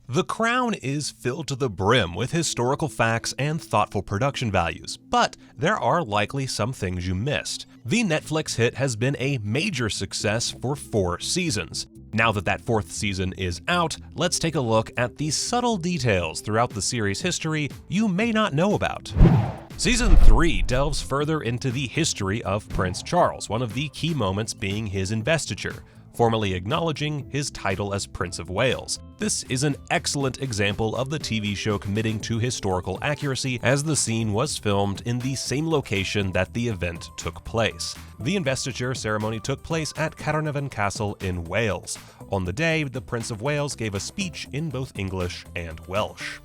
The Crown is filled to the brim with historical facts and thoughtful production values, but there are likely some things you missed. The Netflix hit has been a major success for 4 seasons. Now that 4th season is out, let's take a look at the subtle details throughout the series' history you may not know about. Season 3 delves further into the history of Prince Charles, one of the key moments being his investiture, formally acknowledging his title as Prince of Wales. This is an excellent example of the TV show committing to historical accuracy, as the scene was filmed in the same location that the event took place. The investiture ceremony took place at Caernarfon Castle in Wales. On the day, the Prince of Wales gave a speech in both English and Welsh.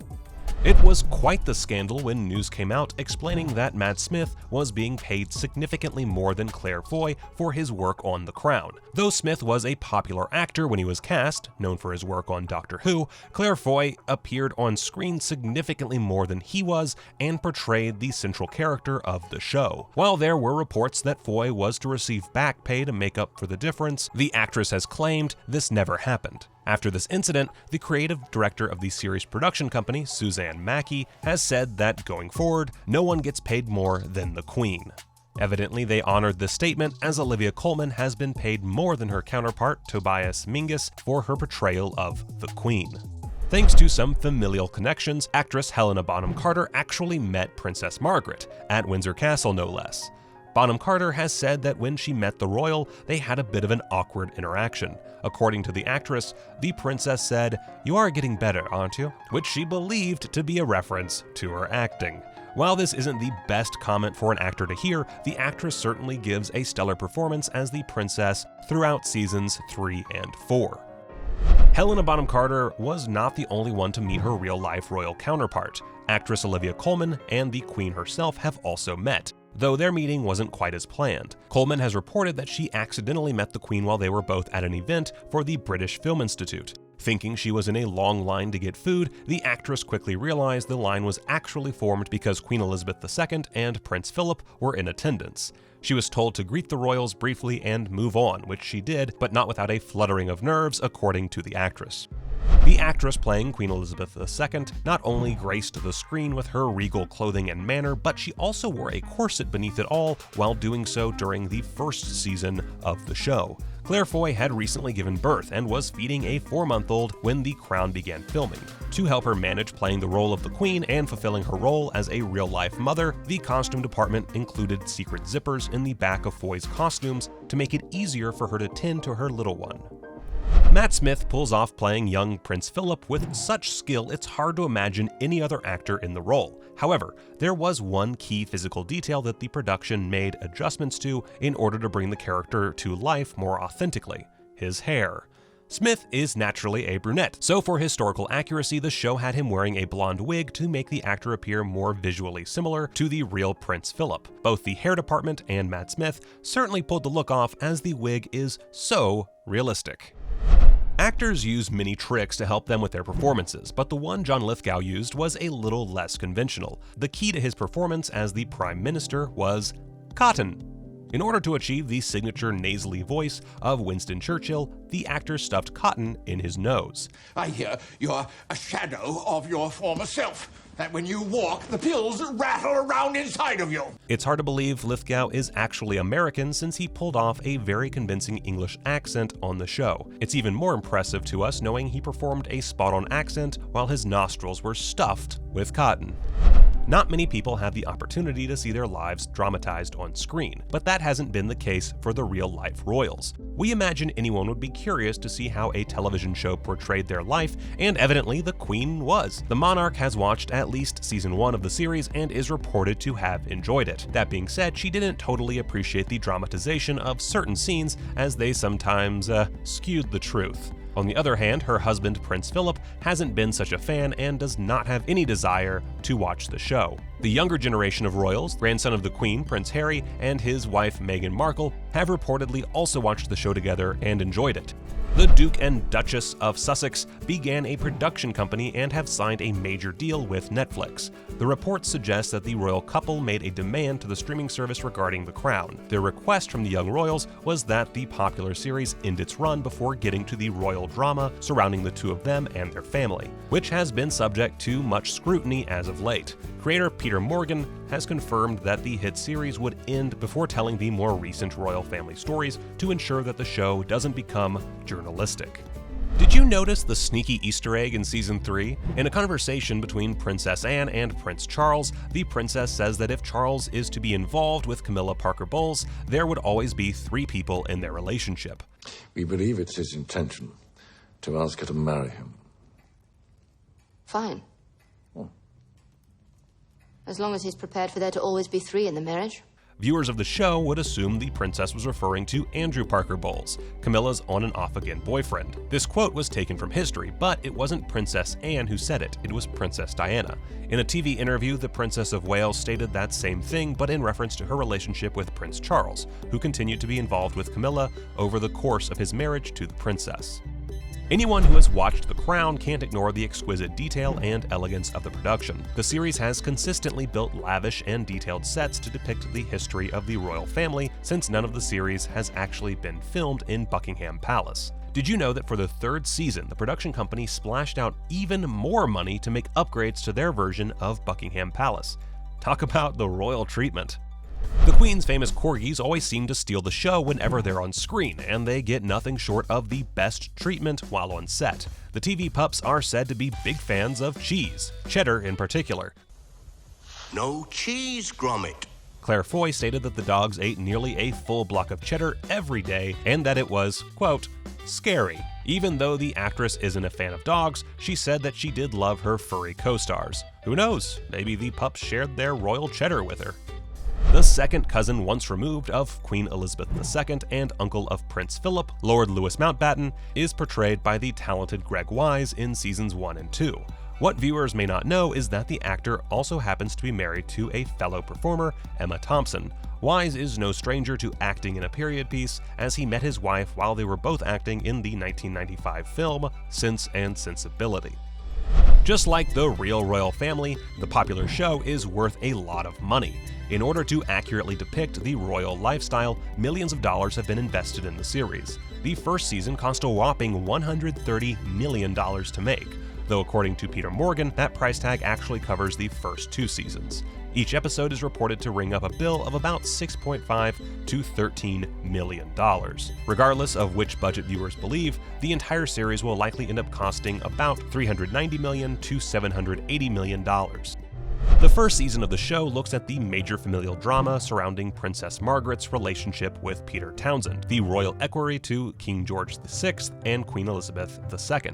It was quite the scandal when news came out explaining that Matt Smith was being paid significantly more than Claire Foy for his work on The Crown. Though Smith was a popular actor when he was cast, known for his work on Doctor Who, Claire Foy appeared on screen significantly more than he was and portrayed the central character of the show. While there were reports that Foy was to receive back pay to make up for the difference, the actress has claimed this never happened. After this incident, the creative director of the series production company, Suzanne Mackey, has said that going forward, no one gets paid more than the Queen. Evidently, they honored this statement, as Olivia Colman has been paid more than her counterpart, Tobias Menzies, for her portrayal of the Queen. Thanks to some familial connections, actress Helena Bonham Carter actually met Princess Margaret, at Windsor Castle no less. Bonham Carter has said that when she met the royal, they had a bit of an awkward interaction. According to the actress, the princess said, "You are getting better, aren't you?" which she believed to be a reference to her acting. While this isn't the best comment for an actor to hear, the actress certainly gives a stellar performance as the princess throughout seasons 3 and 4. Helena Bonham Carter was not the only one to meet her real-life royal counterpart. Actress Olivia Colman and the Queen herself have also met, though their meeting wasn't quite as planned. Colman has reported that she accidentally met the Queen while they were both at an event for the British Film Institute. Thinking she was in a long line to get food, the actress quickly realized the line was actually formed because Queen Elizabeth II and Prince Philip were in attendance. She was told to greet the royals briefly and move on, which she did, but not without a fluttering of nerves, according to the actress. The actress playing Queen Elizabeth II not only graced the screen with her regal clothing and manner, but she also wore a corset beneath it all while doing so during the first season of the show. Claire Foy had recently given birth and was feeding a 4-month-old when The Crown began filming. To help her manage playing the role of the Queen and fulfilling her role as a real-life mother, the costume department included secret zippers in the back of Foy's costumes to make it easier for her to tend to her little one. Matt Smith pulls off playing young Prince Philip with such skill it's hard to imagine any other actor in the role. However, there was one key physical detail that the production made adjustments to in order to bring the character to life more authentically: his hair. Smith is naturally a brunette, so for historical accuracy, the show had him wearing a blonde wig to make the actor appear more visually similar to the real Prince Philip. Both the hair department and Matt Smith certainly pulled the look off, as the wig is so realistic. Actors use many tricks to help them with their performances, but the one John Lithgow used was a little less conventional. The key to his performance as the Prime Minister was cotton. In order to achieve the signature nasally voice of Winston Churchill, the actor stuffed cotton in his nose. I hear you're a shadow of your former self, that when you walk, the pills rattle around inside of you. It's hard to believe Lithgow is actually American, since he pulled off a very convincing English accent on the show. It's even more impressive to us knowing he performed a spot-on accent while his nostrils were stuffed with cotton. Not many people have the opportunity to see their lives dramatized on screen, but that hasn't been the case for the real-life royals. We imagine anyone would be curious to see how a television show portrayed their life, and evidently the Queen was. The monarch has watched at least season 1 of the series and is reported to have enjoyed it. That being said, she didn't totally appreciate the dramatization of certain scenes, as they sometimes skewed the truth. On the other hand, her husband, Prince Philip, hasn't been such a fan and does not have any desire to watch the show. The younger generation of royals, grandson of the Queen, Prince Harry, and his wife, Meghan Markle, have reportedly also watched the show together and enjoyed it. The Duke and Duchess of Sussex began a production company and have signed a major deal with Netflix. The reports suggest that the royal couple made a demand to the streaming service regarding The Crown. Their request from the young royals was that the popular series end its run before getting to the royal drama surrounding the two of them and their family, which has been subject to much scrutiny as of late. Creator Peter Morgan has confirmed that the hit series would end before telling the more recent royal family stories to ensure that the show doesn't become journalistic. Did you notice the sneaky Easter egg in Season 3? In a conversation between Princess Anne and Prince Charles, the princess says that if Charles is to be involved with Camilla Parker Bowles, there would always be 3 people in their relationship. We believe it's his intention to ask her to marry him. Fine. As long as he's prepared for there to always be 3 in the marriage. Viewers of the show would assume the princess was referring to Andrew Parker Bowles, Camilla's on and off again boyfriend. This quote was taken from history, but it wasn't Princess Anne who said it, it was Princess Diana. In a TV interview, the Princess of Wales stated that same thing, but in reference to her relationship with Prince Charles, who continued to be involved with Camilla over the course of his marriage to the princess. Anyone who has watched The Crown can't ignore the exquisite detail and elegance of the production. The series has consistently built lavish and detailed sets to depict the history of the royal family, since none of the series has actually been filmed in Buckingham Palace. Did you know that for the 3rd season, the production company splashed out even more money to make upgrades to their version of Buckingham Palace? Talk about the royal treatment. The Queen's famous corgis always seem to steal the show whenever they're on screen, and they get nothing short of the best treatment while on set. The TV pups are said to be big fans of cheese, cheddar in particular. No cheese, Gromit. Claire Foy stated that the dogs ate nearly a full block of cheddar every day, and that it was, quote, scary. Even though the actress isn't a fan of dogs, she said that she did love her furry co-stars. Who knows, maybe the pups shared their royal cheddar with her. The second cousin once removed of Queen Elizabeth II and uncle of Prince Philip, Lord Louis Mountbatten, is portrayed by the talented Greg Wise in Seasons 1 and 2. What viewers may not know is that the actor also happens to be married to a fellow performer, Emma Thompson. Wise is no stranger to acting in a period piece, as he met his wife while they were both acting in the 1995 film Sense and Sensibility. Just like the real royal family, the popular show is worth a lot of money. In order to accurately depict the royal lifestyle, millions of dollars have been invested in the series. The first season cost a whopping $130 million to make, though according to Peter Morgan, that price tag actually covers the first 2 seasons. Each episode is reported to ring up a bill of about $6.5 to $13 million. Regardless of which budget viewers believe, the entire series will likely end up costing about $390 million to $780 million. The first season of the show looks at the major familial drama surrounding Princess Margaret's relationship with Peter Townsend, the royal equerry to King George VI and Queen Elizabeth II.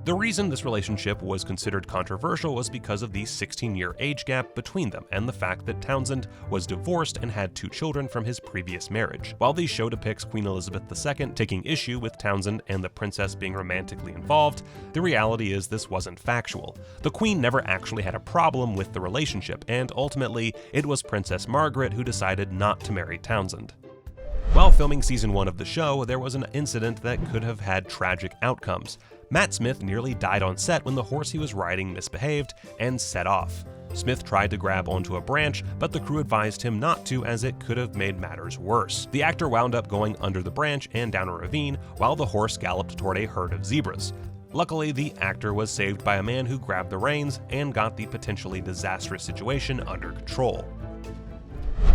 The reason this relationship was considered controversial was because of the 16-year age gap between them and the fact that Townsend was divorced and had 2 children from his previous marriage. While the show depicts Queen Elizabeth II taking issue with Townsend and the princess being romantically involved, the reality is this wasn't factual. The Queen never actually had a problem with the relationship, and ultimately, it was Princess Margaret who decided not to marry Townsend. While filming Season 1 of the show, there was an incident that could have had tragic outcomes. Matt Smith nearly died on set when the horse he was riding misbehaved and set off. Smith tried to grab onto a branch, but the crew advised him not to, as it could have made matters worse. The actor wound up going under the branch and down a ravine while the horse galloped toward a herd of zebras. Luckily, the actor was saved by a man who grabbed the reins and got the potentially disastrous situation under control.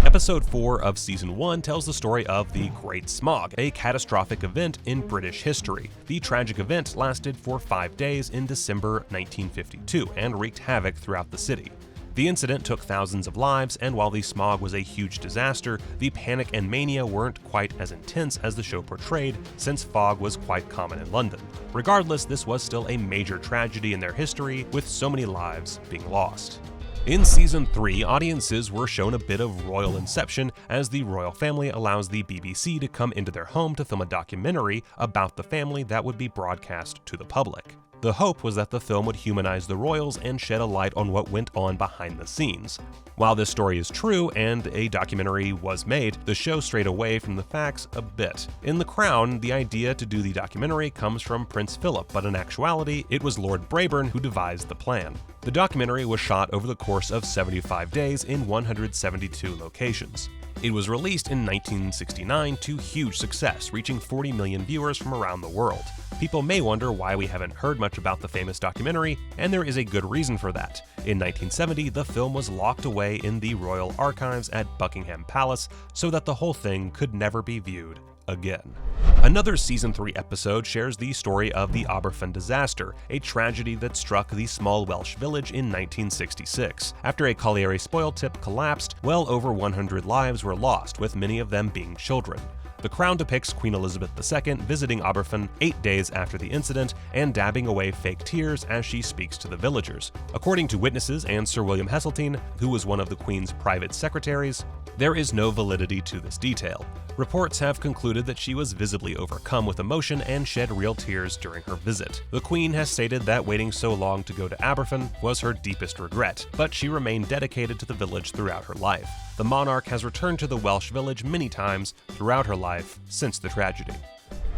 Episode 4 of Season 1 tells the story of the Great Smog, a catastrophic event in British history. The tragic event lasted for 5 days in December 1952 and wreaked havoc throughout the city. The incident took thousands of lives, and while the smog was a huge disaster, the panic and mania weren't quite as intense as the show portrayed, since fog was quite common in London. Regardless, this was still a major tragedy in their history, with so many lives being lost. In Season 3, audiences were shown a bit of royal inception as the royal family allows the BBC to come into their home to film a documentary about the family that would be broadcast to the public. The hope was that the film would humanize the royals and shed a light on what went on behind the scenes. While this story is true and a documentary was made, the show strayed away from the facts a bit. In The Crown, the idea to do the documentary comes from Prince Philip, but in actuality, it was Lord Brabourne who devised the plan. The documentary was shot over the course of 75 days in 172 locations. It was released in 1969 to huge success, reaching 40 million viewers from around the world. People may wonder why we haven't heard much about the famous documentary, and there is a good reason for that. In 1970, the film was locked away in the royal archives at Buckingham Palace so that the whole thing could never be viewed again. Another Season 3 episode shares the story of the Aberfan disaster, a tragedy that struck the small Welsh village in 1966. After a colliery spoil tip collapsed, well over 100 lives were lost, with many of them being children. The Crown depicts Queen Elizabeth II visiting Aberfan 8 days after the incident and dabbing away fake tears as she speaks to the villagers. According to witnesses and Sir William Heseltine, who was one of the Queen's private secretaries, there is no validity to this detail. Reports have concluded that she was visibly overcome with emotion and shed real tears during her visit. The Queen has stated that waiting so long to go to Aberfan was her deepest regret, but she remained dedicated to the village throughout her life. The monarch has returned to the Welsh village many times throughout her life since the tragedy.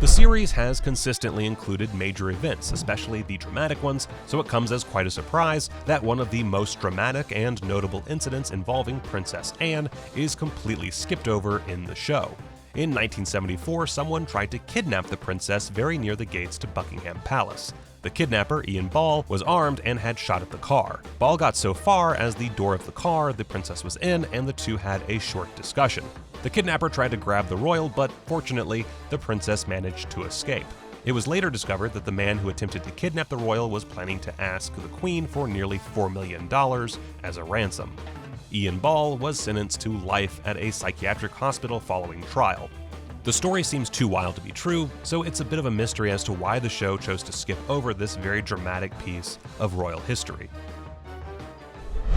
The series has consistently included major events, especially the dramatic ones, so it comes as quite a surprise that one of the most dramatic and notable incidents involving Princess Anne is completely skipped over in the show. In 1974, someone tried to kidnap the princess very near the gates to Buckingham Palace. The kidnapper, Ian Ball, was armed and had shot at the car. Ball got so far as the door of the car the princess was in, and the two had a short discussion. The kidnapper tried to grab the royal, but fortunately, the princess managed to escape. It was later discovered that the man who attempted to kidnap the royal was planning to ask the Queen for nearly $4 million as a ransom. Ian Ball was sentenced to life at a psychiatric hospital following trial. The story seems too wild to be true, so it's a bit of a mystery as to why the show chose to skip over this very dramatic piece of royal history.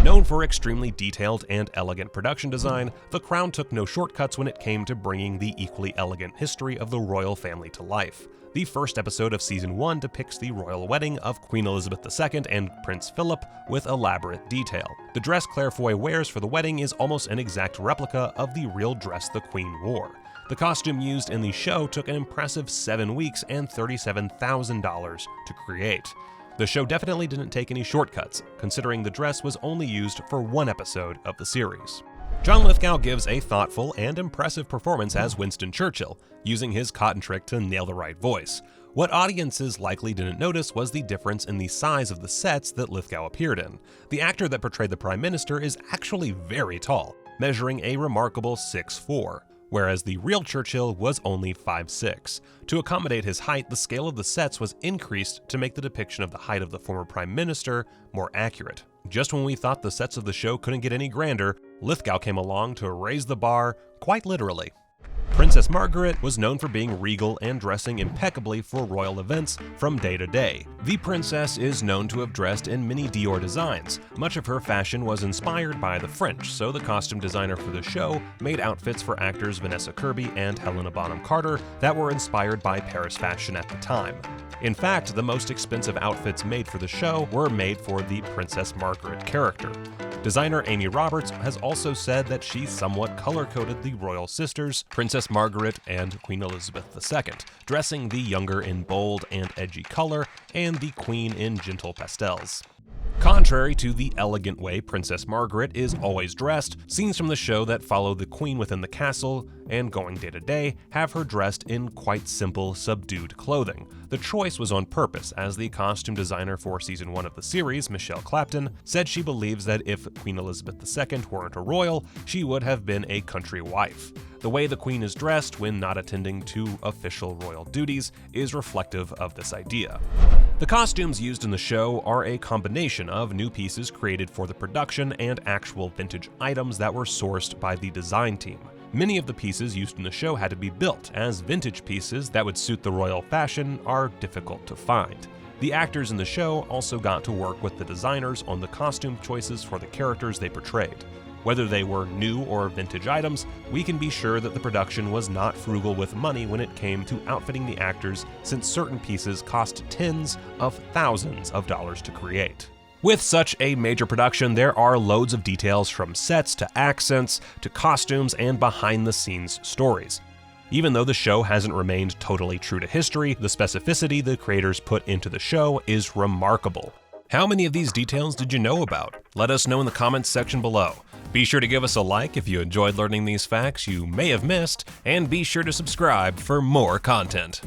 Known for extremely detailed and elegant production design, The Crown took no shortcuts when it came to bringing the equally elegant history of the royal family to life. The first episode of Season 1 depicts the royal wedding of Queen Elizabeth II and Prince Philip with elaborate detail. The dress Claire Foy wears for the wedding is almost an exact replica of the real dress the Queen wore. The costume used in the show took an impressive 7 weeks and $37,000 to create. The show definitely didn't take any shortcuts, considering the dress was only used for one episode of the series. John Lithgow gives a thoughtful and impressive performance as Winston Churchill, using his cotton trick to nail the right voice. What audiences likely didn't notice was the difference in the size of the sets that Lithgow appeared in. The actor that portrayed the Prime Minister is actually very tall, measuring a remarkable 6'4". Whereas the real Churchill was only 5'6". To accommodate his height, the scale of the sets was increased to make the depiction of the height of the former Prime Minister more accurate. Just when we thought the sets of the show couldn't get any grander, Lithgow came along to raise the bar, quite literally. Princess Margaret was known for being regal and dressing impeccably for royal events from day to day. The princess is known to have dressed in many Dior designs. Much of her fashion was inspired by the French, so the costume designer for the show made outfits for actors Vanessa Kirby and Helena Bonham Carter that were inspired by Paris fashion at the time. In fact, the most expensive outfits made for the show were made for the Princess Margaret character. Designer Amy Roberts has also said that she somewhat color-coded the royal sisters, Princess Margaret and Queen Elizabeth II, dressing the younger in bold and edgy color and the Queen in gentle pastels. Contrary to the elegant way Princess Margaret is always dressed, scenes from the show that follow the Queen within the castle and going day to day have her dressed in quite simple, subdued clothing. The choice was on purpose, as the costume designer for Season 1 of the series, Michelle Clapton, said she believes that if Queen Elizabeth II weren't a royal, she would have been a country wife. The way the Queen is dressed when not attending to official royal duties is reflective of this idea. The costumes used in the show are a combination of new pieces created for the production and actual vintage items that were sourced by the design team. Many of the pieces used in the show had to be built, as vintage pieces that would suit the royal fashion are difficult to find. The actors in the show also got to work with the designers on the costume choices for the characters they portrayed. Whether they were new or vintage items, we can be sure that the production was not frugal with money when it came to outfitting the actors, since certain pieces cost tens of thousands of dollars to create. With such a major production, there are loads of details from sets to accents to costumes and behind-the-scenes stories. Even though the show hasn't remained totally true to history, the specificity the creators put into the show is remarkable. How many of these details did you know about? Let us know in the comments section below. Be sure to give us a like if you enjoyed learning these facts you may have missed, and be sure to subscribe for more content.